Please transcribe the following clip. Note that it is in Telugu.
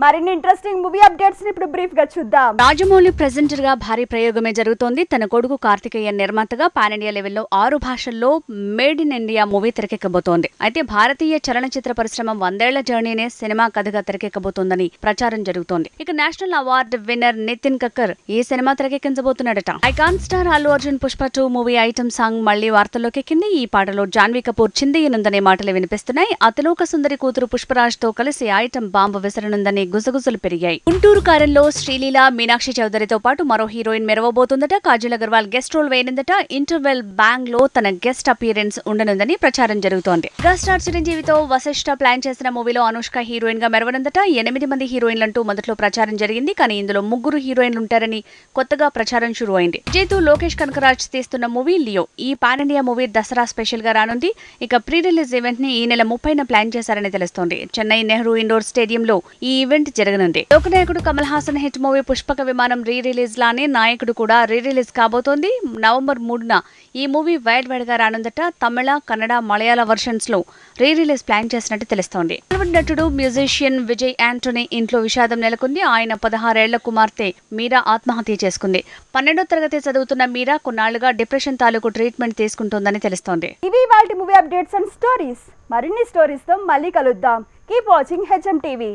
మరిన్ని ఇంట్రెస్టింగ్ మూవీ అప్డేట్స్ ని ఇప్పుడు బ్రీఫ్ గా చూద్దాం. రాజమౌళి ప్రెజెంటర్ గా భారీ ప్రయోగమే జరుగుతోంది. తన కొడుకు కార్తికేయ నిర్మాతగా పాన్ ఇండియా లెవెల్లో 6 భాషల్లో మేడ్ ఇన్ ఇండియా మూవీ తెరకెక్కబోతోంది. అయితే భారతీయ చలనచిత్ర పరిశ్రమ 100 జర్నీనే సినిమా కథగా తెరకెక్కబోతోందని ప్రచారం జరుగుతోంది. ఇక national award winner Nitin Kakkar ఈ సినిమా తెరకెక్కించబోతున్నాడట. Icon star Allu Arjun Pushpa 2 movie item song మళ్లీ వార్తల్లోకి ఎక్కింది. ఈ పాటలో జాన్వీ కపూర్ చిందయ్యనుందనే మాటలు వినిపిస్తున్నాయి. అతిలోక సుందరి కూతురు పుష్పరాజ్ తో కలిసి ఐటమ్ బాంబు విసరనుందని గుసగుసలు పెరిగాయి. గుంటూరు కారంలో శ్రీలీల, మీనాక్షి చౌదరితో పాటు మరో హీరోయిన్ మెరవబోతుందట. కాజల్ అగర్వాల్ గెస్ట్ రోల్ వేయనుందట. ఇంటర్వెల్ బ్యాంగ్ లో తన గెస్ట్ అపియరెన్స్ ఉండనుందని ప్రచారం జరుగుతోంది. మెగాస్టార్ చిరంజీవితో వశిష్ఠ ప్లాన్ చేసిన మూవీలో అనుష్క హీరోయిన్ గా మెరవనుందట. 8 మంది హీరోయిన్లంటూ మొదట్లో ప్రచారం జరిగింది. కానీ ఇందులో 3 హీరోయిన్లు ఉంటారని కొత్తగా ప్రచారం షురూ అయింది. విజయ్తో లోకేష్ కనకరాజ్ తీస్తున్న మూవీ లియో. ఈ pan India movie Dasara special గా రానుంది. ఇక ప్రీ రిలీజ్ ఈవెంట్ ని ఈ నెల 30న ప్లాన్ చేశారని తెలుస్తోంది. చెన్నై నెహ్రూ ఇండోర్ స్టేడియంలో ఈ ఈవెంట్ జరగనుంది. లోకనాయకుడు కమల్ హాసన్ హిట్ మూవీ పుష్పక విమానం రీ రిలీజ్ లానే నాయకుడు కూడా రీ రిలీజ్ కాబోతోంది. నవంబర్ 3న ఈ మూవీ వైడ్ వైడ్ గా రానుందట. తమిళ, కన్నడ, మలయాళ వర్షన్స్ లో రీ రిలీజ్ ప్లాన్ చేసినట్టు తెలుస్తోంది. బాలీవుడ్ నటుడు మ్యూజిషియన్ విజయ్ యాంటోనీ ఇంట్లో విషాదం నెలకొంది. ఆయన 16 ఏళ్ల కుమార్తె మీరా ఆత్మహత్య చేసుకుంది. 12వ తరగతి చదువుతున్న మీరా కొన్నాళ్లుగా డిప్రెషన్ తాలూకు ట్రీట్మెంట్ తీసుకుంటోందని తెలుస్తోంది. ఇవి వాటి మూవీ అప్డేట్స్ అండ్ స్టోరీస్. మరిన్ని స్టోరీస్ తో మళ్ళీ కలుద్దాం. Keep watching HM TV.